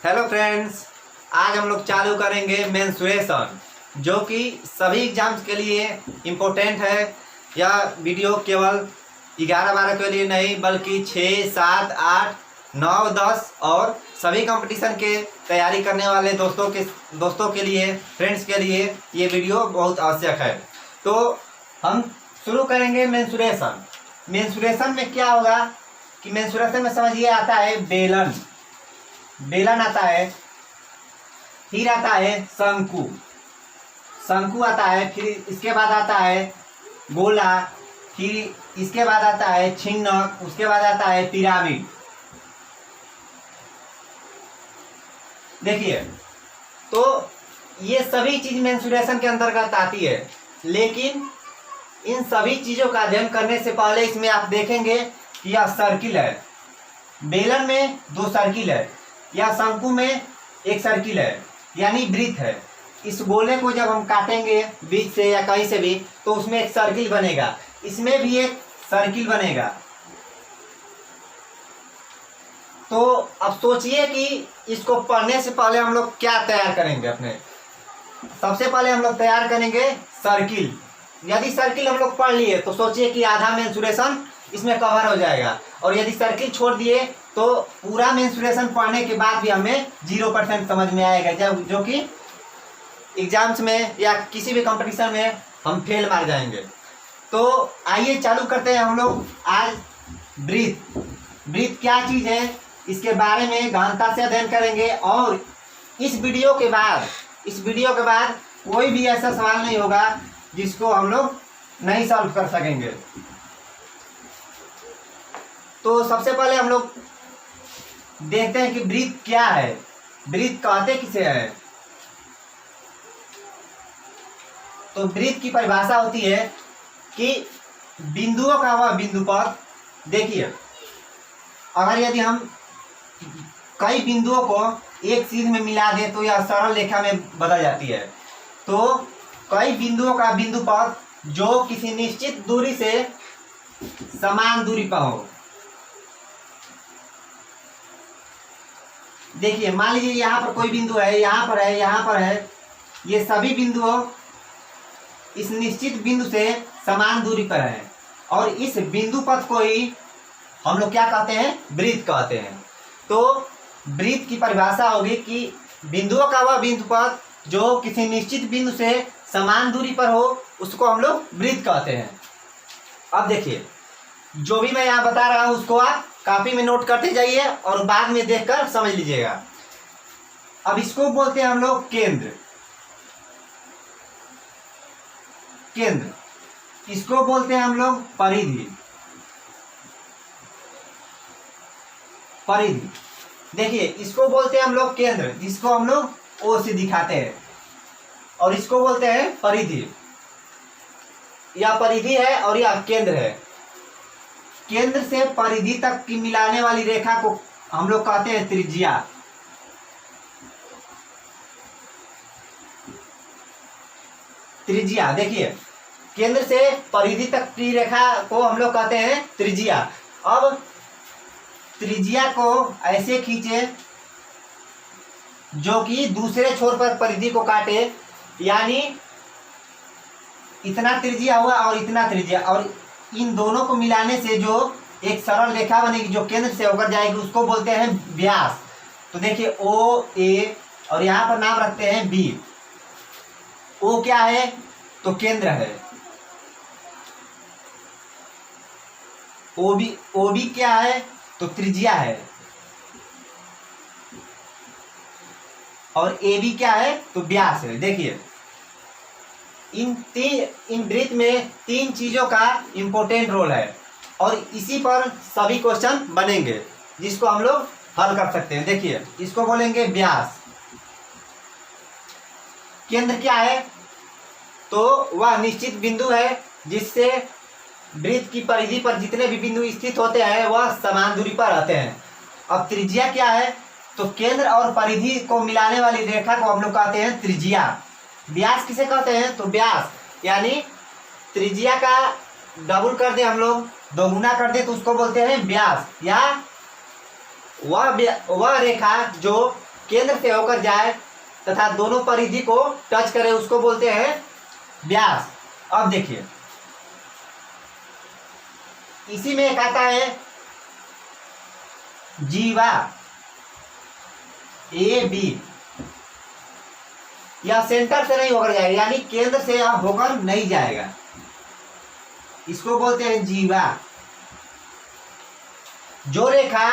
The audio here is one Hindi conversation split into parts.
हेलो फ्रेंड्स, आज हम लोग चालू करेंगे मेंसुरेशन, जो कि सभी एग्जाम्स के लिए इम्पोर्टेंट है। यह वीडियो केवल 11-12 के लिए नहीं बल्कि 6, 7, 8, 9, 10 और सभी कंपटीशन के तैयारी करने वाले दोस्तों के लिए, फ्रेंड्स के लिए ये वीडियो बहुत आवश्यक है। तो हम शुरू करेंगे मेंसुरेशन। मेंसुरेशन में क्या होगा कि मेंसुरेशन में समझिए आता है बेलन आता है, फिर आता है शंकु आता है, फिर इसके बाद आता है गोला, फिर इसके बाद आता है छिन्नक, उसके बाद आता है पिरामिड। देखिए, तो ये सभी चीज मेंसुरेशन के अंतर्गत आती है, लेकिन इन सभी चीजों का अध्ययन करने से पहले इसमें आप देखेंगे कि यह सर्किल है, बेलन में 2 सर्किल है, या शंकु में 1 सर्किल है, यानी वृत्त है। इस गोले को जब हम काटेंगे बीच से या कहीं से भी, तो उसमें एक सर्किल बनेगा, इसमें भी एक सर्किल बनेगा। तो अब सोचिए कि इसको पढ़ने से पहले हम लोग क्या तैयार करेंगे। सबसे पहले हम लोग तैयार करेंगे सर्किल। यदि सर्किल हम लोग पढ़ लिए तो सोचिए कि आधा मेंसुरेशन इसमें कवर हो जाएगा, और यदि सर्किल छोड़ दिए तो पूरा मेंसुरेशन पढ़ने के बाद भी हमें 0% समझ में आएगा, जो कि एग्जाम्स में या किसी भी कंपटीशन में हम फेल मार जाएंगे। तो आइए चालू करते हैं हम लोग आज ब्रीथ क्या चीज़ है, इसके बारे में गहनता से अध्ययन करेंगे। और इस वीडियो के बाद कोई भी ऐसा सवाल नहीं होगा जिसको हम लोग नहीं सॉल्व कर सकेंगे। तो सबसे पहले हम लोग देखते हैं कि ब्रीथ क्या है, ब्रीथ कहते किसे है। तो ब्रीथ की परिभाषा होती है कि बिंदुओं का वह बिंदुपथ। देखिए, अगर यदि हम कई बिंदुओं को एक सीध में मिला दें तो यह सरल रेखा में बदल जाती है। तो कई बिंदुओं का बिंदुपथ जो किसी निश्चित दूरी से समान दूरी पर हो। देखिए, मान लीजिए यहाँ पर कोई बिंदु है, यहाँ पर है, ये सभी बिंदुओं इस निश्चित बिंदु से समान दूरी पर है, और इस बिंदु पथ को ही हम लोग क्या कहते हैं, वृत्त कहते हैं। तो वृत्त की परिभाषा होगी कि बिंदुओं का वह बिंदु पथ जो किसी निश्चित बिंदु से समान दूरी पर हो, उसको हम लोग वृत्त कहते हैं। अब देखिए, जो भी मैं यहाँ बता रहा हूँ उसको आप कॉपी में नोट करते जाइए और बाद में देखकर समझ लीजिएगा। अब इसको बोलते हैं हम लोग केंद्र। इसको बोलते हैं हम लोग परिधि। देखिए, इसको बोलते हैं हम लोग केंद्र, जिसको हम लोग ओ से दिखाते हैं, और इसको बोलते हैं परिधि। यह परिधि है और यह केंद्र है। केंद्र से परिधि तक की मिलाने वाली रेखा को हम लोग कहते हैं त्रिज्या। देखिए, केंद्र से परिधि तक की रेखा को हम लोग कहते हैं त्रिज्या। अब त्रिज्या को ऐसे खींचे जो कि दूसरे छोर पर परिधि को काटे, यानी इतना त्रिज्या हुआ और इतना त्रिज्या, और इन दोनों को मिलाने से जो एक सरल रेखा बनेगी जो केंद्र से होकर जाएगी, उसको बोलते हैं व्यास। तो देखिए, ओ ए, और यहाँ पर नाम रखते हैं बी। ओ क्या है, तो केंद्र है। ओ बी क्या है, तो त्रिज्या है। और ए बी क्या है, तो व्यास है। देखिए, इन वृत्त में 3 चीजों का इंपॉर्टेंट रोल है, और इसी पर सभी क्वेश्चन बनेंगे जिसको हम लोग हल कर सकते हैं। देखिए, इसको बोलेंगे व्यास। केंद्र क्या है, तो वह निश्चित बिंदु है जिससे वृत्त की परिधि पर जितने भी बिंदु स्थित होते हैं वह समान दूरी पर रहते हैं। अब त्रिज्या क्या है, तो केंद्र और परिधि को मिलाने वाली रेखा को हम लोग कहते हैं त्रिज्या। व्यास किसे कहते हैं, तो व्यास यानी त्रिज्या का डबल कर दे हम लोग, दोगुना कर दे, तो उसको बोलते हैं व्यास। या वह रेखा जो केंद्र से होकर जाए तथा दोनों परिधि को टच करे उसको बोलते हैं व्यास। अब देखिए इसी में एक आता है जीवा ए बी, या सेंटर से नहीं होकर जाएगा यानी केंद्र से होकर नहीं जाएगा, इसको बोलते हैं जीवा। जो रेखा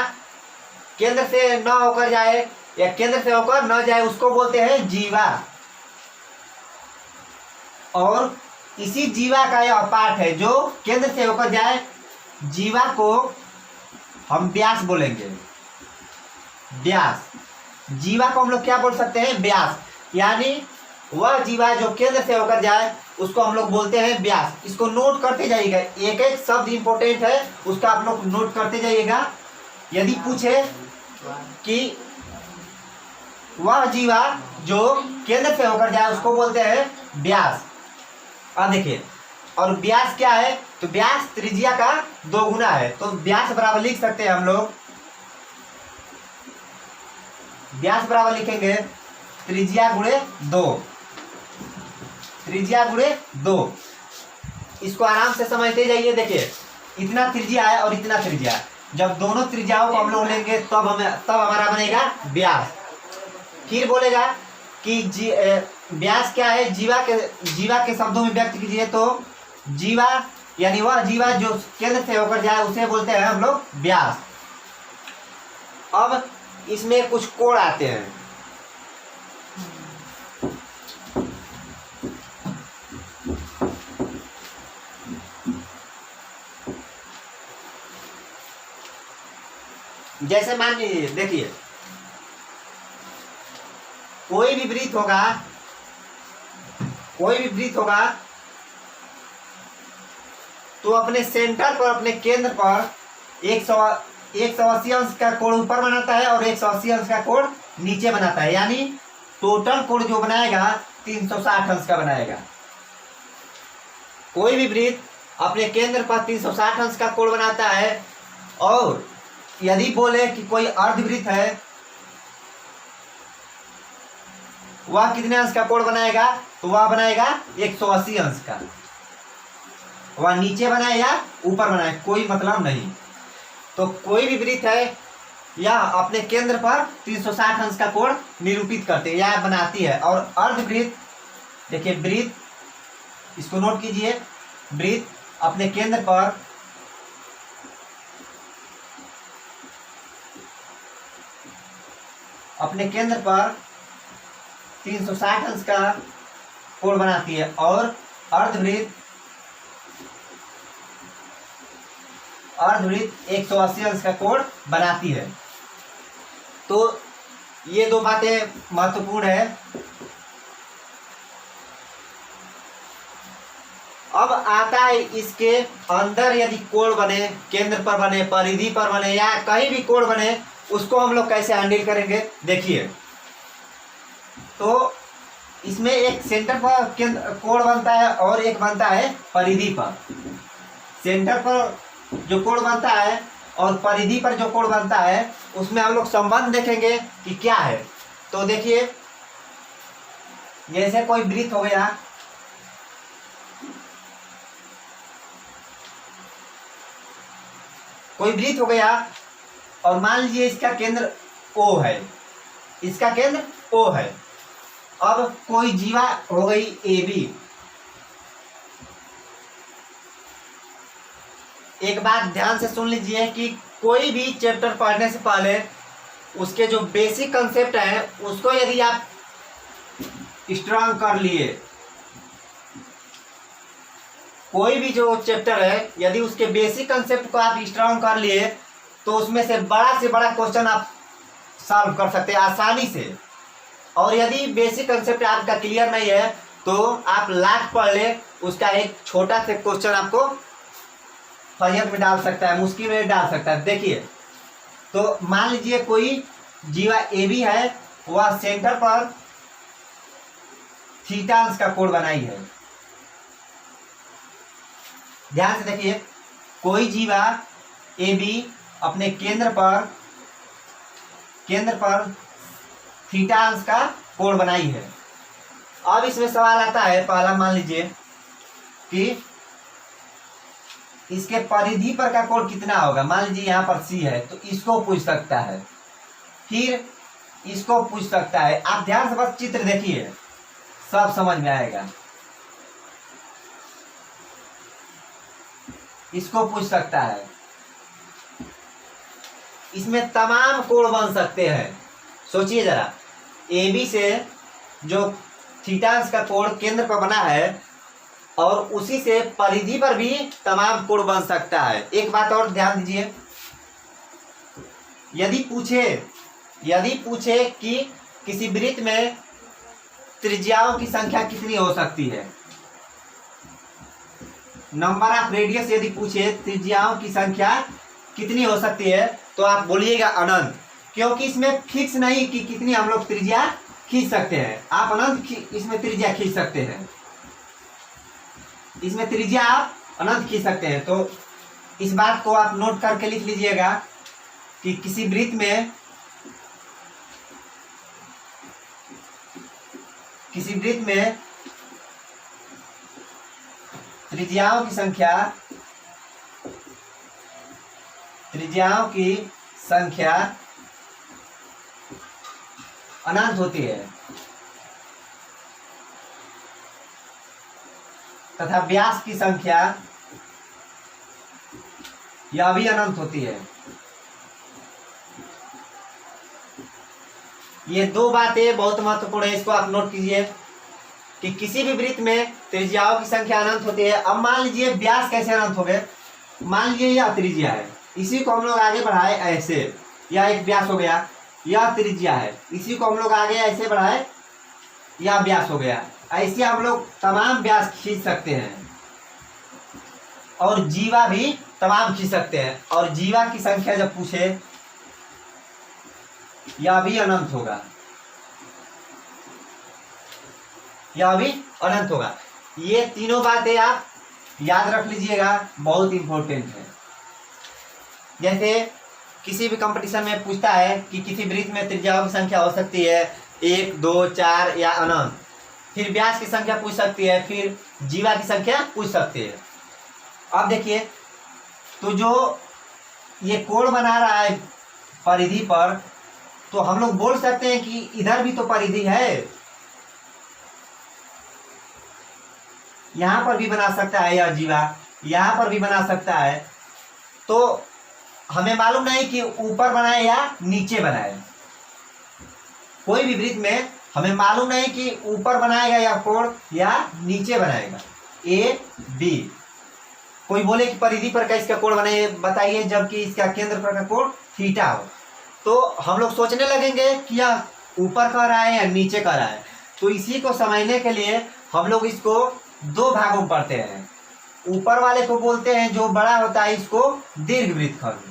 केंद्र से न होकर जाए या केंद्र से होकर न जाए उसको बोलते हैं जीवा। और इसी जीवा का यह पार्ट है जो केंद्र से होकर जाए, जीवा को हम व्यास बोलेंगे। व्यास, जीवा को हम लोग क्या बोल सकते हैं? व्यास। यानी वह जीवा जो केंद्र से होकर जाए उसको हम लोग बोलते हैं व्यास। इसको नोट करते जाइएगा, एक एक शब्द इंपॉर्टेंट है उसका आप लोग नोट करते जाइएगा। यदि पूछे कि वह जीवा जो केंद्र से होकर जाए उसको बोलते हैं व्यास। अब देखिए, और व्यास क्या है? तो व्यास त्रिज्या का 2 गुना है, तो व्यास बराबर लिख सकते हैं हम लोग, व्यास बराबर लिखेंगे त्रिज्या गुणे 2, त्रिज्या गुणे 2। इसको आराम से समझते जाइए। देखिए इतना त्रिज्या है और इतना त्रिज्या, जब दोनों त्रिज्याओं को हम लोग लेंगे तब हमारा बनेगा व्यास। फिर बोलेगा कि व्यास क्या है? जीवा के शब्दों में व्यक्त कीजिए तो जीवा यानी वह जीवा जो केंद्र से होकर जाए उसे बोलते हैं हम लोग व्यास। अब इसमें कुछ कोण आते हैं। जैसे मान लीजिए, देखिए कोई भी वृत्त होगा तो अपने सेंटर पर, अपने केंद्र पर 180 अंश का कोण ऊपर बनाता है और 180 अंश का कोण नीचे बनाता है, यानी टोटल कोण जो बनाएगा 360 अंश का बनाएगा। कोई भी वृत्त अपने केंद्र पर 360 अंश का कोण बनाता है। और यदि बोले कि कोई अर्धवृत्त है वह कितने अंश का कोण बनाएगा? तो वह बनाएगा 180 अंश का। वह नीचे बनाए या ऊपर बनाए कोई मतलब नहीं। तो कोई भी वृत्त है या अपने केंद्र पर 360 अंश का कोण निरूपित करते हैं या बनाती है। और अर्धवृत्त, देखिए वृत्त, इसको नोट कीजिए, वृत्त अपने केंद्र पर अपने केंद्र पर 360 अंश का कोण बनाती है और अर्धवृत्त 180 अंश का कोण बनाती है। तो ये 2 बातें महत्वपूर्ण है। अब आता है इसके अंदर यदि कोण बने, केंद्र पर बने, परिधि पर बने या कहीं भी कोण बने, उसको हम लोग कैसे हैंडल करेंगे? देखिए, तो इसमें एक सेंटर पर कोण बनता है और एक बनता है परिधि पर। सेंटर पर जो कोण बनता है और परिधि पर जो कोण बनता है उसमें हम लोग संबंध देखेंगे कि क्या है। तो देखिए जैसे कोई वृत्त हो गया, और मान लीजिए इसका केंद्र O है, इसका केंद्र O है। अब कोई जीवा हो गई AB। एक बात ध्यान से सुन लीजिए कि कोई भी चैप्टर पढ़ने से पहले उसके जो बेसिक कंसेप्ट है उसको यदि आप स्ट्रांग कर लिए, कोई भी जो चैप्टर है यदि उसके बेसिक कंसेप्ट को आप स्ट्रांग कर लिए तो उसमें से बड़ा क्वेश्चन आप सॉल्व कर सकते हैं आसानी से। और यदि बेसिक कंसेप्ट आपका क्लियर नहीं है तो आप लाख पढ़ ले, उसका एक छोटा से क्वेश्चन आपको फरियत में डाल सकता है, मुश्किल में डाल सकता है। देखिए, तो मान लीजिए कोई जीवा AB है, वह सेंटर पर थीटा अंश का कोण बनाई है। ध्यान से देखिए, कोई जीवा AB अपने केंद्र पर थीटा अंश का कोण बनाई है। अब इसमें सवाल आता है, पहला मान लीजिए कि इसके परिधि पर का कोण कितना होगा। मान लीजिए यहाँ पर सी है तो इसको पूछ सकता है, फिर इसको पूछ सकता है। आप ध्यान से बस चित्र देखिए, सब समझ में आएगा। इसको पूछ सकता है। इसमें तमाम कोण बन सकते हैं। सोचिए जरा, ए बी से जो थीटा का कोण केंद्र पर बना है और उसी से परिधि पर भी तमाम कोण बन सकता है। एक बात और ध्यान दीजिए, यदि पूछे कि किसी वृत्त में त्रिज्याओं की संख्या कितनी हो सकती है, नंबर ऑफ रेडियस यदि पूछे त्रिज्याओं की संख्या कितनी हो सकती है, तो आप बोलिएगा अनंत, क्योंकि इसमें फिक्स नहीं कि कितनी हम लोग त्रिज्या खींच सकते हैं। आप अनंत इसमें त्रिज्या खींच सकते हैं, इसमें त्रिज्या आप अनंत खींच सकते हैं। तो इस बात को आप नोट करके लिख लीजिएगा कि किसी वृत्त में त्रिज्याओं की संख्या अनंत होती है तथा व्यास की संख्या यह भी अनंत होती है। ये दो बातें बहुत महत्वपूर्ण है, इसको आप नोट कीजिए कि किसी भी वृत्त में त्रिज्याओं की संख्या अनंत होती है। अब मान लीजिए व्यास कैसे अनंत हो गए। मान लीजिए यह त्रिज्या है, इसी को हम लोग आगे बढ़ाए ऐसे, यह एक व्यास हो गया, यह त्रिज्या है, इसी को हम लोग आगे ऐसे बढ़ाए, यह व्यास हो गया। ऐसे हम लोग तमाम व्यास खींच सकते हैं और जीवा भी तमाम खींच सकते हैं। और जीवा की संख्या जब पूछे, यह भी अनंत होगा, यह भी अनंत होगा। ये तीनों बातें आप याद रख लीजिएगा, बहुत इंपॉर्टेंट है। जैसे किसी भी कंपटीशन में पूछता है कि किसी वृत्त में त्रिज्याओं की संख्या हो सकती है 1, 2, 4 या अनंत, फिर व्यास की संख्या पूछ सकती है, फिर जीवा की संख्या पूछ सकती है। अब देखिए, तो जो ये कोण बना रहा है परिधि पर, तो हम लोग बोल सकते हैं कि इधर भी तो परिधि है, यहां पर भी बना सकता है यह जीवा, यहां पर भी बना सकता है। तो हमें मालूम नहीं कि ऊपर बनाए या नीचे बनाए। कोई भी वृत्त में हमें मालूम नहीं कि ऊपर बनाएगा या कोण या नीचे बनाएगा। ए बी, कोई बोले कि परिधि पर का इसका कोण बनाइए बताइए, जबकि इसका केंद्र पर का कोण थीटा हो, तो हम लोग सोचने लगेंगे कि यह ऊपर कर रहा है या नीचे कर रहा है। तो इसी को समझने के लिए हम लोग इसको दो भागों में पढ़ते हैं। ऊपर वाले को बोलते हैं, जो बड़ा होता है, इसको दीर्घवृत्तखंड।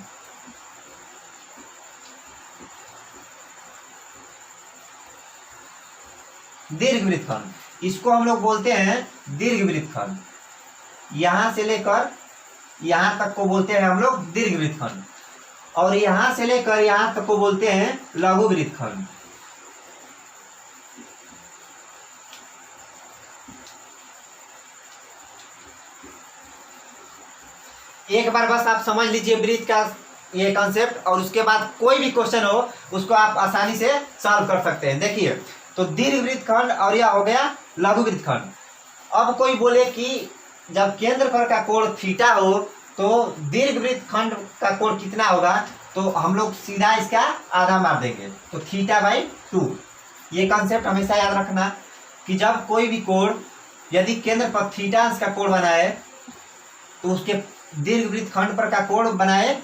दीर्घवृत्तखंड, इसको हम लोग बोलते हैं दीर्घवृत्तखंड। यहां से लेकर यहां तक को बोलते हैं हम लोग दीर्घवृत्तखंड, और यहां से लेकर यहां तक को बोलते हैं लघुवृत्तखंड। एक बार बस आप समझ लीजिए वृत्त का ये कॉन्सेप्ट, और उसके बाद कोई भी क्वेश्चन हो उसको आप आसानी से सॉल्व कर सकते हैं। देखिए, तो दीर्घवृत्तखंड और यह हो गया लघुवृत्तखंड। अब कोई बोले कि जब केंद्र पर का कोण थीटा हो तो दीर्घवृत्तखंड का कोण कितना होगा, तो हम लोग सीधा इसका आधा मार देंगे, तो θ/2। ये कॉन्सेप्ट हमेशा याद रखना कि जब कोई भी कोण यदि केंद्र पर थीटा अंश का कोण बनाए तो उसके दीर्घवृत्तखंड पर का कोण बनाए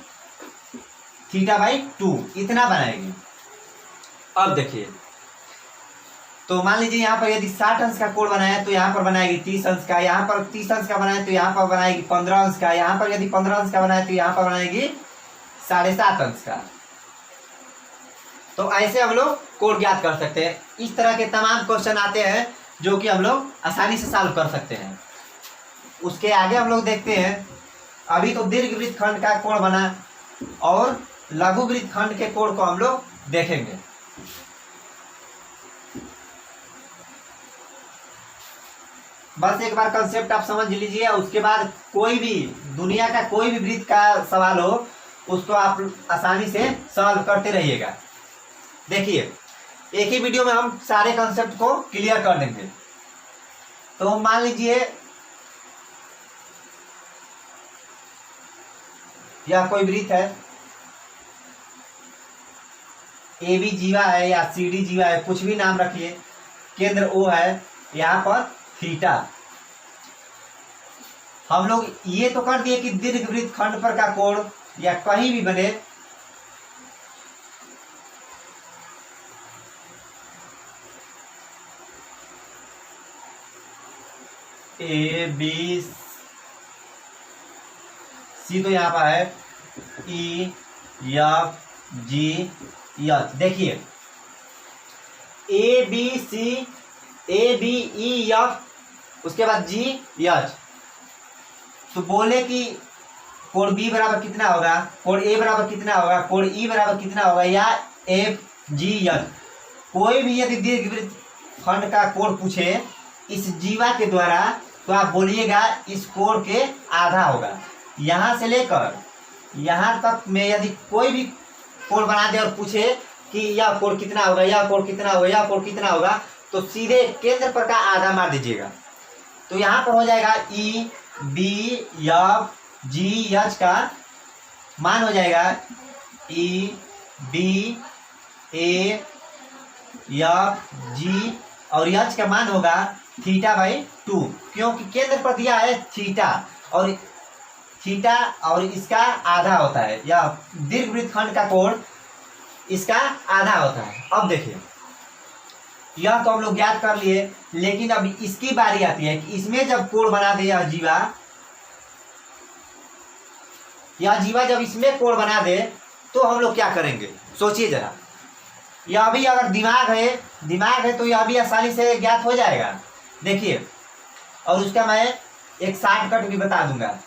θ/2, इतना बनाएंगे। अब देखिए, तो मान लीजिए यहाँ पर यदि 60 अंश का कोण बनाए तो यहाँ पर बनाएगी 30 अंश का, यहाँ पर 30 अंश का बनाए तो यहाँ पर बनाएगी 15 अंश का, यहाँ पर यदि 15 अंश का बनाए तो यहाँ पर बनाएगी 7.5 अंश का। तो ऐसे हम लोग कोण ज्ञात कर सकते हैं। इस तरह के तमाम क्वेश्चन आते हैं जो कि हम लोग आसानी से सॉल्व कर सकते हैं। उसके आगे हम लोग देखते हैं, अभी तो दीर्घवृत्तखंड का कोण बना और लघुवृत्तखंड के कोण को हम लोग देखेंगे। बस एक बार कंसेप्ट आप समझ लीजिए, उसके बाद कोई भी दुनिया का कोई भी वृत्त का सवाल हो उसको आप आसानी से सॉल्व करते रहिएगा। देखिए एक ही वीडियो में हम सारे कंसेप्ट को क्लियर कर देंगे। तो मान लीजिए यह कोई वृत्त है, ए बी जीवा है या सी डी जीवा है, कुछ भी नाम रखिए, केंद्र ओ है, यहाँ पर थीटा। हम लोग ये तो कर दिए कि दीर्घ वृत्त खंड पर का कोण या कहीं भी बने ए बी सी, तो यहाँ पर है ई एफ जी एच। देखिए A B C, A B E F, उसके बाद जी एच। तो बोले कि कोण बी बराबर कितना होगा, कोण ए बराबर कितना होगा, कोण ई बराबर कितना होगा, या एफ जी एच। कोई भी यदि दीर्घवृत्त खंड का कोण पूछे इस जीवा के द्वारा, तो आप बोलिएगा इस कोण के आधा होगा। यहां से लेकर यहां तक में यदि कोई भी कोण बना दे और पूछे कि यह कोण कितना होगा, यह कोण कितना होगा, यह कोण कितना होगा, तो सीधे केंद्र पर का आधा मार दीजिएगा। तो यहाँ पर हो जाएगा E B F G H का मान हो जाएगा E B A F G, और एच का मान होगा थीटा बाई 2, क्योंकि केंद्र पर दिया है थीटा, और थीटा और इसका आधा होता है, या दीर्घवृत्त खंड का कोण इसका आधा होता है। अब देखिए यह तो हम लोग ज्ञात कर लिए, लेकिन अब इसकी बारी आती है कि इसमें जब कोण बना दे यह जीवा जब इसमें कोण बना दे तो हम लोग क्या करेंगे, सोचिए जरा। यह भी अगर दिमाग है तो यह भी आसानी से ज्ञात हो जाएगा। देखिए, और उसका मैं एक शॉर्टकट भी बता दूंगा।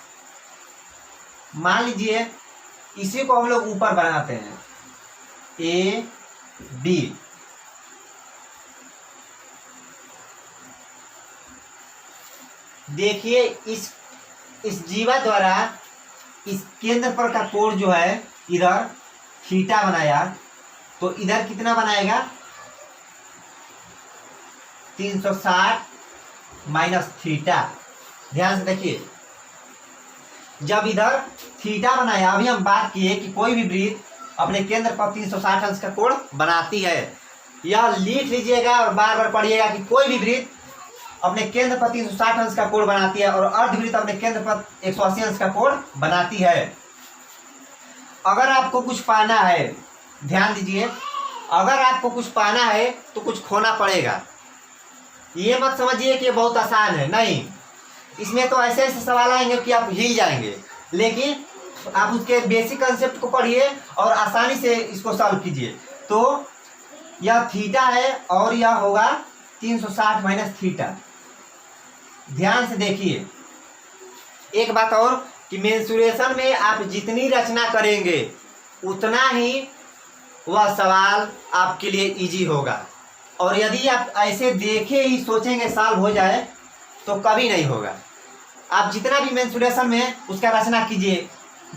मान लीजिए इसी को हम लोग ऊपर बनाते हैं, ए बी, देखिए इस जीवा द्वारा इस केंद्र पर का कोण जो है इधर थीटा बनाया, तो इधर कितना बनाएगा 360 माइनस थीटा। ध्यान से देखिए, जब इधर थीटा बनाया, अभी हम बात किए कि कोई भी वृत्त अपने केंद्र पर 360 अंश का कोण बनाती है। यह लिख लीजिएगा और बार बार पढ़िएगा कि कोई भी वृत्त अपने केंद्र पर 360 अंश का कोण बनाती है, और अर्धवृत्त अपने केंद्र पर 180 अंश का कोण बनाती है। अगर आपको कुछ पाना है, ध्यान दीजिए, अगर आपको कुछ पाना है तो कुछ खोना पड़ेगा। ये मत समझिए कि बहुत आसान है, नहीं, इसमें तो ऐसे ऐसे सवाल आएंगे कि आप हिल जाएंगे, लेकिन आप उसके बेसिक कंसेप्ट को पढ़िए और आसानी से इसको सॉल्व कीजिए। तो यह थीटा है और यह होगा 360 माइनस थीटा। ध्यान से देखिए, एक बात और कि मेंसुरेशन में आप जितनी रचना करेंगे उतना ही वह सवाल आपके लिए इजी होगा, और यदि आप ऐसे देखे ही सोचेंगे सॉल्व हो जाए तो कभी नहीं होगा। आप जितना भी मेंसुरेशन में उसका रचना कीजिए,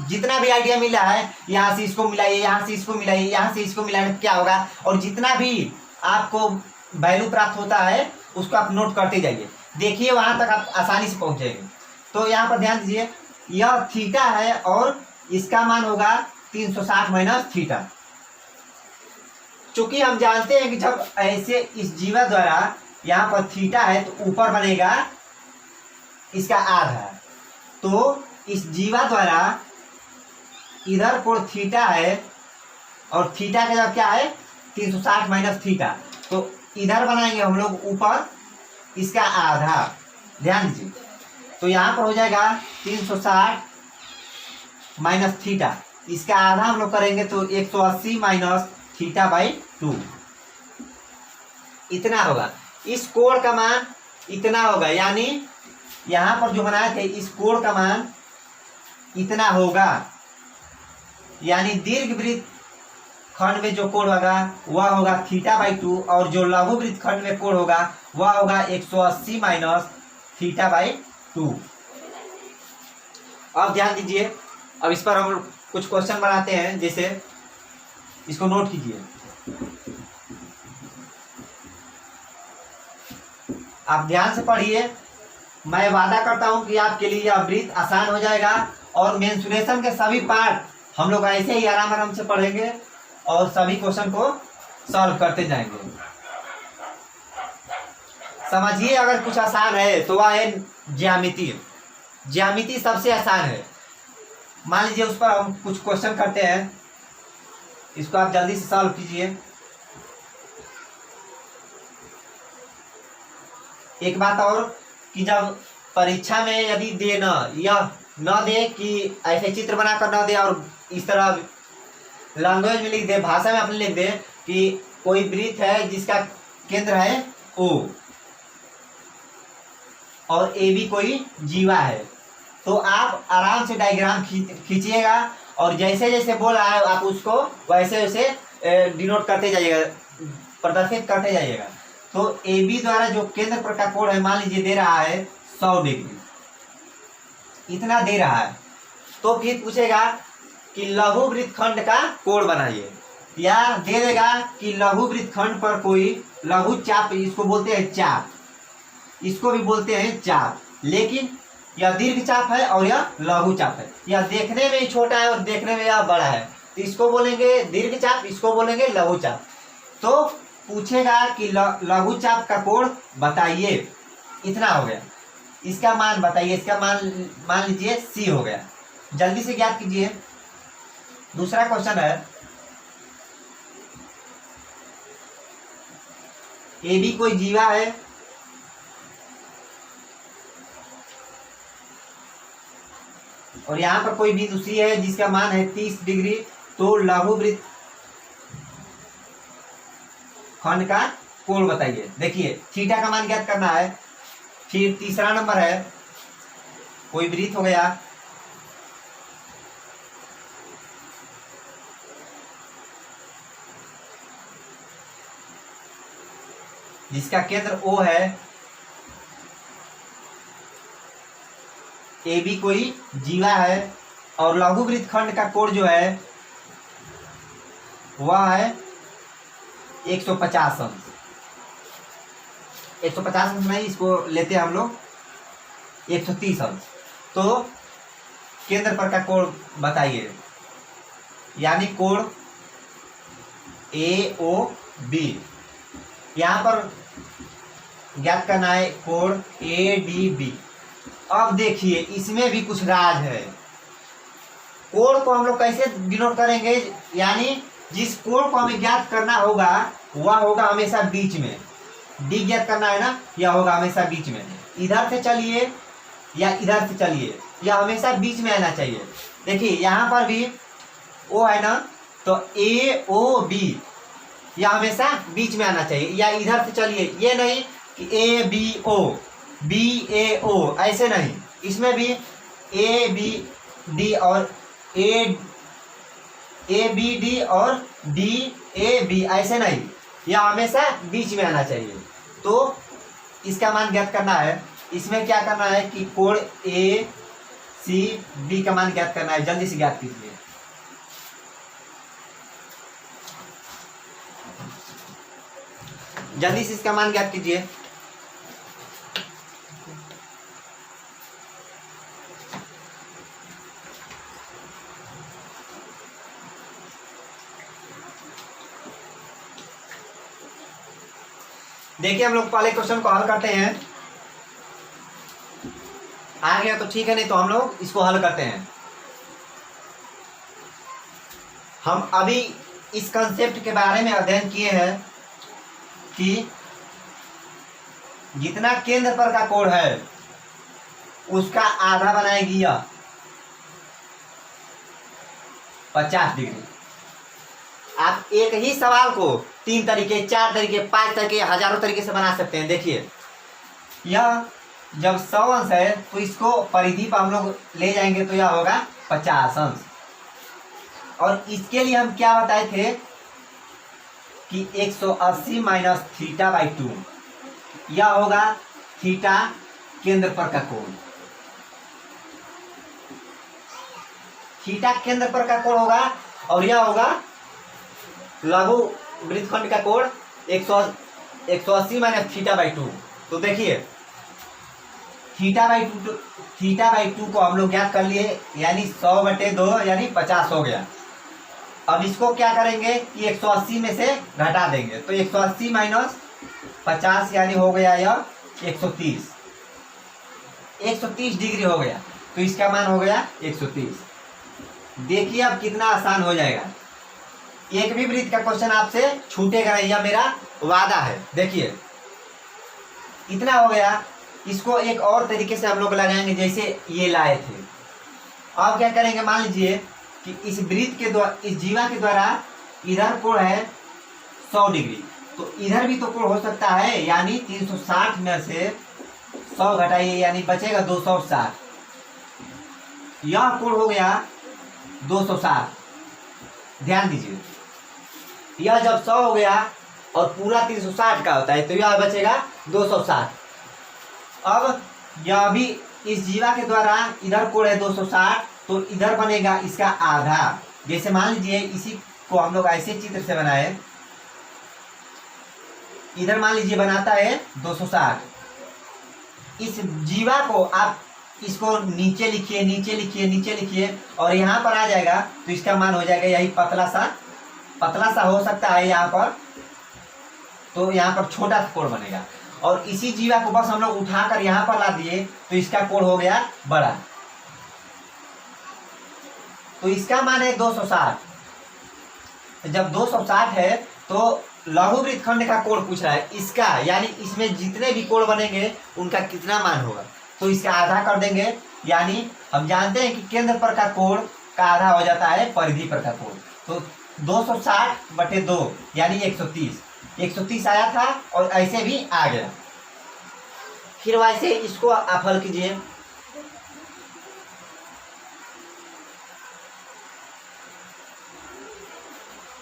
जितना भी आइडिया मिला है, यहाँ से इसको मिलाइए, यहाँ से इसको मिलाइए, यहाँ से इसको मिलाने क्या होगा, और जितना भी आपको वैल्यू प्राप्त होता है उसको आप नोट करते जाइए। देखिए वहाँ तक आप आसानी से पहुँच जाएंगे। तो यहाँ पर ध्यान दीजिए, यह थीटा है और इसका मान होगा 360 माइनस थीटा। चूंकि हम जानते हैं कि जब ऐसे इस जीवा द्वारा यहाँ पर थीटा है तो ऊपर बनेगा इसका आधा, तो इस जीवा द्वारा इधर कोण थीटा है और थीटा का जब क्या है 360 माइनस थीटा, तो इधर बनाएंगे हम लोग ऊपर इसका आधा। ध्यान दीजिए, तो यहाँ पर हो जाएगा 360 माइनस थीटा, इसका आधा हम लोग करेंगे तो 180 माइनस थीटा बाई 2 इतना होगा। इस कोण का मान इतना होगा, यानी यहाँ पर जो बनाए थे इस कोण का मान इतना होगा, यानी दीर्घवृत्त खंड में जो कोण होगा वह होगा थीटा बाई 2, और जो लघुवृत्त खंड में कोण होगा वह होगा 180 माइनस थीटा बाई 2। अब ध्यान दीजिए, अब इस पर हम कुछ क्वेश्चन बनाते हैं, जैसे इसको नोट कीजिए। आप ध्यान से पढ़िए, मैं वादा करता हूं कि आपके लिए यह वृत्त आसान हो जाएगा और मेंसुरेशन के सभी पार्ट हम लोग ऐसे ही आराम आराम से पढ़ेंगे और सभी क्वेश्चन को सॉल्व करते जाएंगे। समझिए, अगर कुछ आसान है तो वह है ज्यामिति। ज्यामिति सबसे आसान है। मान लीजिए उस पर हम कुछ क्वेश्चन करते हैं, इसको आप जल्दी से सॉल्व कीजिए। एक बात और कि जब परीक्षा में यदि दे न दे कि ऐसे चित्र बनाकर न दे और इस तरह लैंग्वेज में लिख दे, भाषा में अपने लिख दे कि कोई वृत्त है जिसका केंद्र है O और AB कोई जीवा है, तो आप आराम से डायग्राम खींचिएगा और जैसे जैसे बोल रहा है आप उसको वैसे वैसे डिनोट करते जाइएगा, प्रदर्शित करते जाइएगा। तो AB द्वारा जो केंद्र पर का कोण है, मान लीजिए दे रहा है 100 डिग्री, इतना दे रहा है, तो फिर पूछेगा कि लघु वृत्तखंड का कोण बनाइए, या दे देगा कि लघु वृत्तखंड पर कोई लघु चाप, इसको बोलते हैं चाप, इसको भी बोलते हैं चाप, लेकिन यह दीर्घ चाप है और यह लघु चाप है। यह देखने में ही छोटा है और देखने में यह बड़ा है, तो इसको बोलेंगे दीर्घ चाप, इसको बोलेंगे लघु चाप। तो पूछेगा कि लघु चाप का कोण बताइए, इतना हो गया, इसका मान बताइए, इसका मान लीजिए C हो गया। जल्दी से ज्ञात कीजिए। दूसरा क्वेश्चन है, AB कोई जीवा है और यहां पर कोई बिंदु C है जिसका मान है 30 डिग्री, तो लघु वृत्त खंड का कोण बताइए। देखिए थीटा का मान ज्ञात करना है। फिर तीसरा नंबर है, कोई वृत्त हो गया, जिसका केंद्र O है, AB कोई जीवा है और लघु वृत्तखंड का कोण जो है वह है 150 अंश। 150 अंश नहीं, इसको लेते हैं हम लोग 130 अंश। तो केंद्र पर का कोण बताइए, यानी कोण AOB। यहाँ पर ज्ञात करना है कोण ADB। अब देखिए इसमें भी कुछ राज है। कोण को हम लोग कैसे डिनोट करेंगे, यानी जिस कोण को हमें ज्ञात करना होगा वह होगा हमेशा बीच में। D ज्ञात करना है ना, यह होगा हमेशा बीच में। इधर से चलिए या इधर से चलिए, यह हमेशा बीच में आना चाहिए। देखिए यहाँ पर भी O है ना, तो AOB यह हमेशा बीच में आना चाहिए। या इधर से चलिए, ये नहीं कि ABO BAO, ऐसे नहीं, इसमें भी ABD और ABD और DAB, ऐसे नहीं, यह हमेशा बीच में आना चाहिए। तो इसका मान ज्ञात करना है। इसमें क्या करना है कि कोण ACB का मान ज्ञात करना है। जल्दी से ज्ञात कीजिए। जल्दी से इसका मान ज्ञात कीजिए। देखिए हम लोग पहले क्वेश्चन को हल करते हैं। आ गया तो ठीक है, नहीं तो हम लोग इसको हल करते हैं। हम अभी इस कंसेप्ट के बारे में अध्ययन किए हैं कि जितना केंद्र पर का कोण है उसका आधा बनाएगी यह 50 डिग्री। आप एक ही सवाल को 3 तरीके, 4 तरीके, 5 तरीके, हजारों तरीके से बना सकते हैं। देखिए यह जब 100 अंश है तो इसको परिधि पर हम लोग ले जाएंगे तो यह होगा 50 अंश। और इसके लिए हम क्या बताए थे कि 180 माइनस थीटा बाई 2, यह होगा थीटा केंद्र पर का कोण, थीटा केंद्र पर का कोण होगा और यह होगा लघु वृत्तखंड का कोण 180 माइनस थीटा बाई 2। तो देखिए थीटा बाई टू को हम लोग ज्ञात कर लिए, यानी 100/2 यानी 50 हो गया। अब इसको क्या करेंगे कि 180 में से घटा देंगे, तो 180 माइनस 50 यानी हो गया यह 130 डिग्री हो गया। तो इसका मान हो गया 130। देखिए अब कितना आसान हो जाएगा, एक भी वृत्त का क्वेश्चन आपसे छूटेगा नहीं, यह मेरा वादा है। देखिए इतना हो गया। इसको एक और तरीके से हम लोग लगाएंगे जैसे ये लाए थे। अब क्या करेंगे, मान लीजिए कि इस वृत्त के द्वारा, इस जीवा के द्वारा इधर कोण है 100 डिग्री, तो इधर भी तो कोण हो सकता है, यानी 360 में से 100 घटाइए यानी बचेगा 260। यह कोण हो गया 260। ध्यान दीजिए, यह जब 100 हो गया और पूरा 360 का होता है तो यह बचेगा 260। अब यह भी इस जीवा के द्वारा इधर कोण है 260, तो इधर बनेगा इसका आधा। जैसे मान लीजिए इसी को हम लोग ऐसे चित्र से बनाए, इधर मान लीजिए बनाता है 260। इस जीवा को आप इसको नीचे लिखिए नीचे लिखिए नीचे लिखिए और यहाँ पर आ जाएगा, तो इसका मान हो जाएगा यही पतला सा हो सकता है यहाँ पर, तो यहाँ पर छोटा सा कोण बनेगा। और इसी जीवा को बस हम लोग उठाकर यहाँ पर ला दिए तो इसका कोण हो गया बड़ा, तो इसका मान है 260। जब 260 है तो लघु वृत्तखंड का कोण पूछ रहा है इसका, यानी इसमें जितने भी कोण बनेंगे उनका कितना मान होगा, तो इसका आधा कर देंगे। यानी हम जानते हैं कि केंद्र पर का कोण का आधा हो जाता है परिधि पर का कोण, तो 260/2 यानी 130 आया था और ऐसे भी आ गया। फिर वैसे इसको आप हल कीजिए।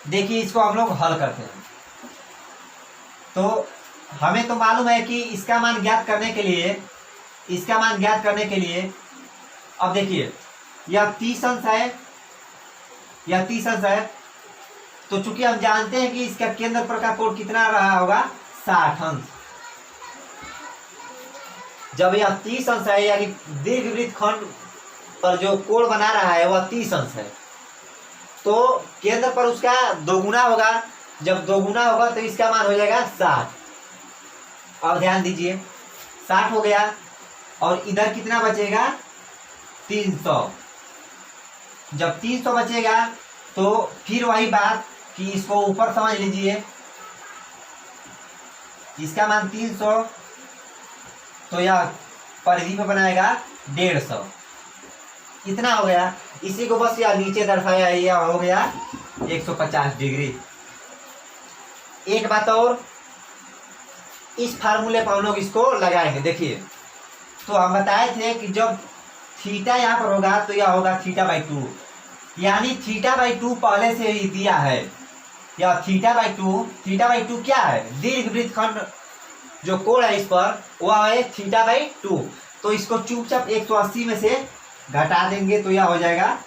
देखिए इसको हम लोग हल करते हैं, तो हमें तो मालूम है कि इसका मान ज्ञात करने के लिए अब देखिए यह 30 अंश है, तो चूंकि हम जानते हैं कि इसका केंद्र पर का कोण कितना रहा होगा 60 अंश। जब यह 30 अंश है यानी दीर्घ वृत्तखंड पर जो कोण बना रहा है वह 30 अंश है, तो केंद्र पर उसका दोगुना होगा। जब दोगुना होगा तो इसका मान हो जाएगा 60। अब ध्यान दीजिए 60 हो गया और इधर कितना बचेगा 300। जब 300 बचेगा तो फिर वही बात कि इसको ऊपर समझ लीजिए, इसका मान 300, तो यह परिधि पे बनाएगा 150। इतना हो गया, इसी को बस यह नीचे दर्शाया, यह हो गया 150 डिग्री। एक बात और, इस फार्मूले पर हम लोग इसको लगाएंगे। देखिए तो हम बताए थे कि जब थीटा यहाँ पर होगा तो यह होगा θ/2, यानी θ/2 पहले से ही दिया है। यह θ/2 क्या है, दीर्घ वृत्तखंड जो कोण है इस पर वह है θ/2, तो इसको चुपचाप 180 में से घटा देंगे तो यह हो जाएगा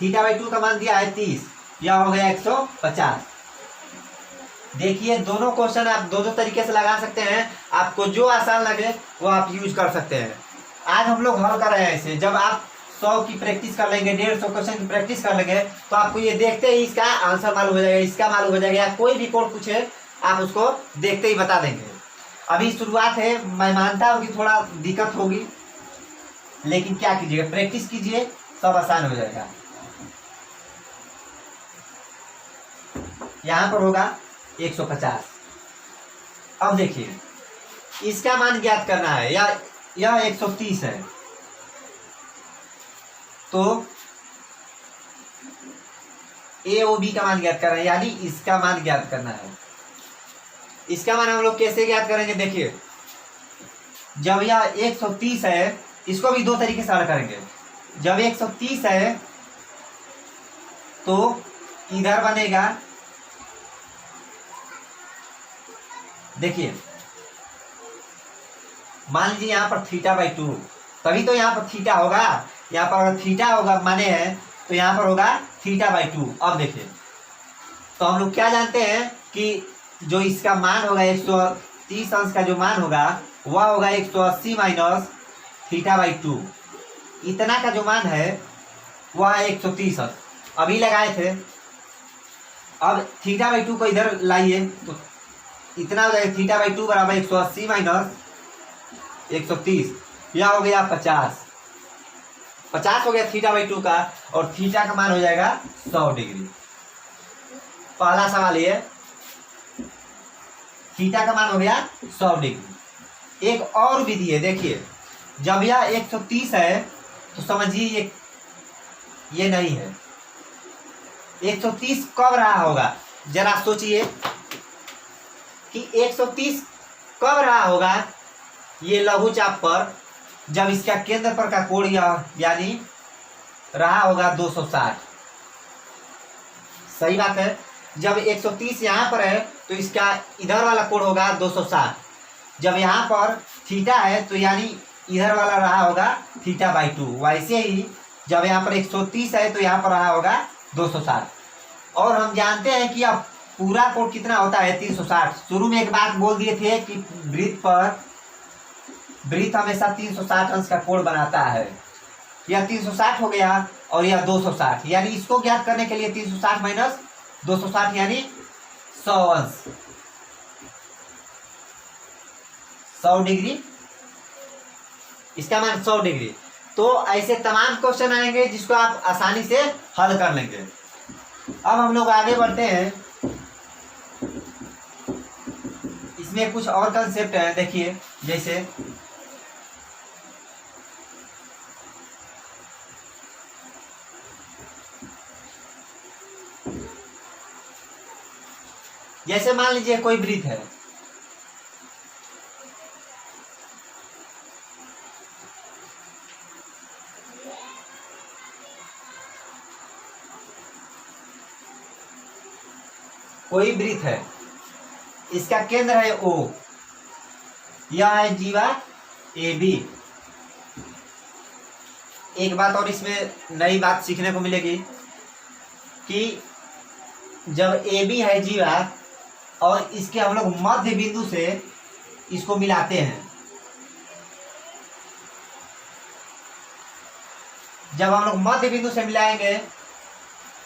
θ/2 का मान दिया है 30, यह हो गया 150। देखिए दोनों क्वेश्चन आप दो तरीके से लगा सकते हैं, आपको जो आसान लगे वो आप यूज कर सकते हैं। आज हम लोग हल कर रहे हैं इसे, जब आप 100 की प्रैक्टिस कर लेंगे, 150 क्वेश्चन की प्रैक्टिस कर लेंगे तो आपको ये देखते ही इसका आंसर मालूम हो जाएगा, इसका मालूम हो जाएगा, या कोई भी कोण पूछे आप उसको देखते ही बता देंगे। अभी शुरुआत है, मैं मानता हूँ कि थोड़ा दिक्कत होगी, लेकिन क्या कीजिएगा, प्रैक्टिस कीजिए, सब आसान हो जाएगा। यहाँ पर होगा 150। अब देखिए इसका मान ज्ञात करना है, यह 130 है, तो AOB का मान ज्ञात करना है, यानी इसका मान ज्ञात करना है। इसका मान हम लोग कैसे ज्ञात करेंगे, देखिए जब यह 130 है, इसको भी दो तरीके से हल करेंगे। जब 130 है तो इधर बनेगा, देखिए मान लीजिए यहाँ पर θ/2, तभी तो यहाँ पर थीटा होगा। यहाँ पर अगर थीटा होगा माने है तो यहाँ पर होगा θ/2। अब देखिए तो हम लोग क्या जानते हैं कि जो इसका मान होगा 130 अंश का जो मान होगा वह होगा 180 माइनस θ/2। इतना का जो मान है वह है 130 अंश, अभी लगाए थे। अब θ/2 को इधर लाइए तो इतना हो जाएगा θ/2 बराबर 180 माइनस 130, यह हो गया 50 हो गया θ/2 का, और थीटा का मान हो जाएगा 100 डिग्री। पहला सवाल ये, थीटा का मान हो गया 100 डिग्री। एक और विधि है, देखिए जब यह 130 है तो समझिए ये नहीं है। 130 कब रहा होगा, जरा सोचिए कि 130 कब रहा होगा ये लघु चाप पर, जब इसका केंद्र पर का कोण यानी रहा होगा 260। सही बात है। जब 130 यहाँ पर है तो इसका इधर वाला कोण होगा 260। जब यहाँ पर थीटा है तो यानी इधर वाला रहा होगा θ/2। वैसे ही जब यहाँ पर 130 है तो यहाँ पर रहा होगा 260। और हम जानते हैं कि अब पूरा कोण कितना होता है 360। शुरू में एक बात बोल दिए थे कि वृत्त हमेशा 360 अंश का कोण बनाता है। यह 360 हो गया और यह 260, यानी इसको ज्ञात करने के लिए 360 माइनस 260 यानी 100 अंश, 100 डिग्री, इसका मान 100 डिग्री। तो ऐसे तमाम क्वेश्चन आएंगे जिसको आप आसानी से हल कर लेंगे। अब हम लोग आगे बढ़ते हैं, इसमें कुछ और कंसेप्ट है। देखिए जैसे मान लीजिए कोई वृत्त है, कोई वृत्त है, इसका केंद्र है O, यह है जीवा AB। एक बात और इसमें नई बात सीखने को मिलेगी कि जब AB है जीवा और इसके हम लोग मध्य बिंदु से इसको मिलाते हैं, जब हम लोग मध्य बिंदु से मिलाएंगे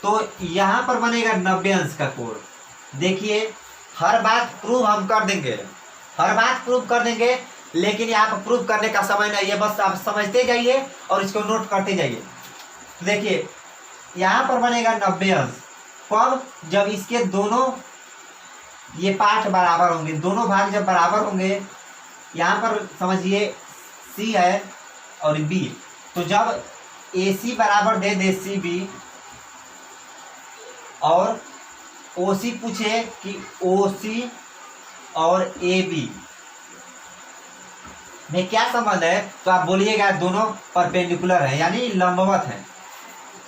तो यहां पर बनेगा 90 अंश का कोण। देखिए हर बात प्रूव हम कर देंगे, हर बात प्रूव कर देंगे, लेकिन यहाँ पर प्रूव करने का समय नहीं है, बस आप समझते जाइए और इसको नोट करते जाइए। तो देखिए यहाँ पर बनेगा 90 अंश, कब, जब इसके दोनों ये पार्ट बराबर होंगे, दोनों भाग जब बराबर होंगे। यहाँ पर समझिए C है और B, तो जब AC बराबर दे दे CB और OC पूछे कि OC और AB में क्या संबंध है, तो आप बोलिएगा दोनों परपेंडिकुलर है यानी लंबवत है।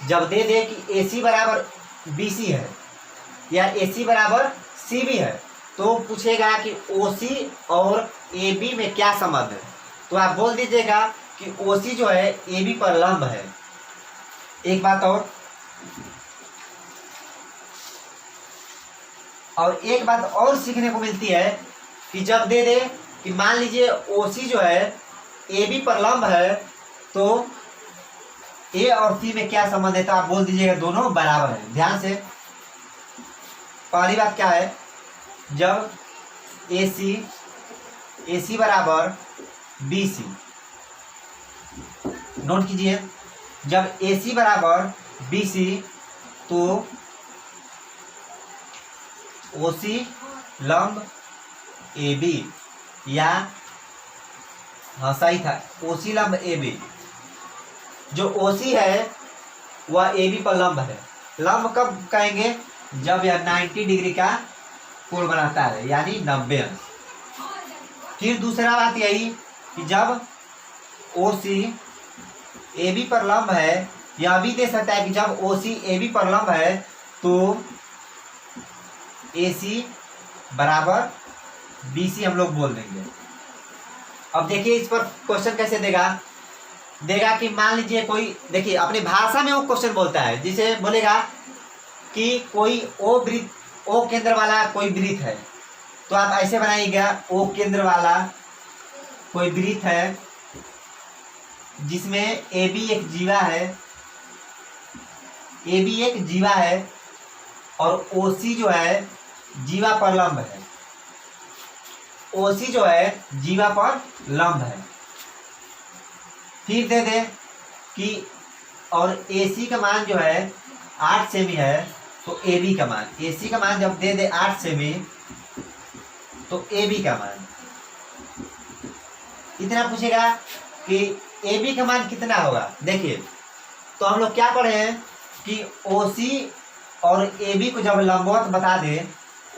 जब दे दे कि AC बराबर BC है या AC बराबर CB है तो पूछेगा कि OC और AB में क्या संबंध है, तो आप बोल दीजिएगा कि OC जो है AB पर लंब है। एक बात और एक बात और सीखने को मिलती है कि जब दे दे कि मान लीजिए OC जो है AB पर लंब है तो A और C में क्या संबंध है, तो आप बोल दीजिएगा दोनों बराबर है। ध्यान से, पहली बात क्या है, जब AC बराबर BC, नोट कीजिए, जब AC बराबर BC तो OC लंब AB, या हाँ सही था, OC लंब AB। जो OC है वह AB पर लंब है। लंब कब कहेंगे, जब यह 90 डिग्री का कोण बनाता है यानी 90 अंश। फिर दूसरा बात यही कि जब OC AB पर लंब है, यह भी दे सकता है कि जब OC AB पर लंब है तो AC बराबर BC हम लोग बोल देंगे। अब देखिए इस पर क्वेश्चन कैसे देगा कि मान लीजिए कोई, देखिए अपनी भाषा में वो क्वेश्चन बोलता है, जिसे बोलेगा कि कोई ओ केंद्र वाला कोई वृत्त है, तो आप ऐसे बनाइएगा, ओ केंद्र वाला कोई वृत्त है जिसमें ए बी एक जीवा है और ओसी जो है जीवा पर लंब है, ओसी जो है जीवा पर लंब है। फिर दे दे कि और AC का मान जो है 8 सेमी है, तो AB का मान, AC का मान जब दे दे 8 सेमी तो AB का मान इतना पूछेगा कि AB का मान कितना होगा। देखिए तो हम लोग क्या पढ़े हैं कि OC और AB को जब लंबवत बता दे,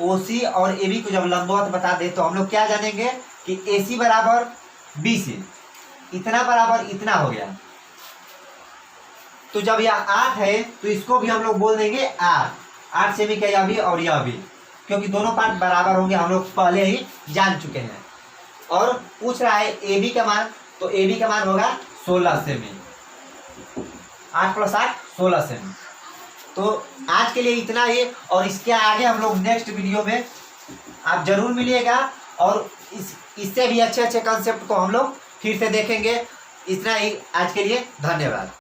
OC और AB को जब लंबवत बता दे तो हम लोग क्या जानेंगे कि AC बराबर BC, इतना बराबर इतना हो गया। तो जब यह 8 है तो इसको भी हम लोग बोल देंगे 8 सेमी का, यह भी और यह भी, क्योंकि दोनों पार्ट बराबर होंगे, हम लोग पहले ही जान चुके हैं। और पूछ रहा है AB का मान, तो AB का मान होगा 16 सेमी, 8 + 8 16 सेमी। तो आज के लिए इतना ही, और इसके आगे हम लोग नेक्स्ट वीडियो में आप जरूर मिलिएगा, और इससे भी अच्छे अच्छे कंसेप्ट को हम लोग फिर से देखेंगे। इतना ही आज के लिए, धन्यवाद।